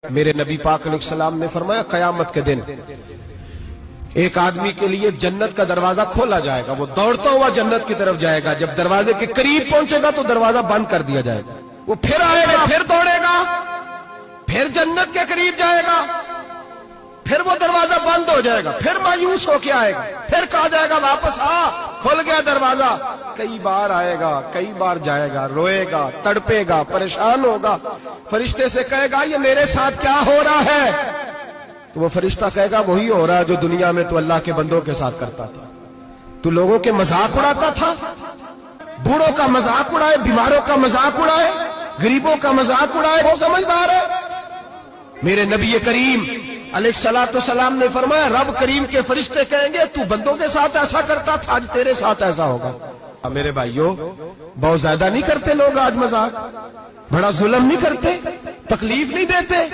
میرے نبی پاک علیہ السلام نے فرمایا قیامت کے دن ایک آدمی کے لیے جنت کا دروازہ کھولا جائے گا، وہ دوڑتا ہوا جنت کی طرف جائے گا، جب دروازے کے قریب پہنچے گا تو دروازہ بند کر دیا جائے گا، وہ پھر آئے گا، پھر دوڑے گا، پھر جنت کے قریب جائے گا، پھر وہ دروازہ بند ہو جائے گا، پھر مایوس ہو کے آئے گا، پھر کہا جائے گا واپس آ، کھل گیا دروازہ، کئی بار آئے گا، کئی بار جائے گا، روئے گا، تڑپے گا، پریشان ہوگا، فرشتے سے کہے گا یہ میرے ساتھ کیا ہو رہا ہے؟ تو وہ فرشتہ کہے گا وہی ہو رہا ہے جو دنیا میں تو اللہ کے بندوں کے ساتھ کرتا تھا، تو لوگوں کے مذاق اڑاتا تھا، بوڑھوں کا مذاق اڑائے، بیماروں کا مذاق اڑائے، غریبوں کا مذاق اڑائے، وہ سمجھدار ہے؟ میرے نبی کریم علیہ السلام نے فرمایا رب کریم کے فرشتے کہیں گے تو بندوں کے ساتھ ایسا کرتا تھا، آج تیرے ساتھ ایسا ہوگا۔ میرے بھائیوں بہت زیادہ نہیں کرتے لوگ آج مذاق؟ بڑا ظلم نہیں کرتے؟ تکلیف نہیں دیتے؟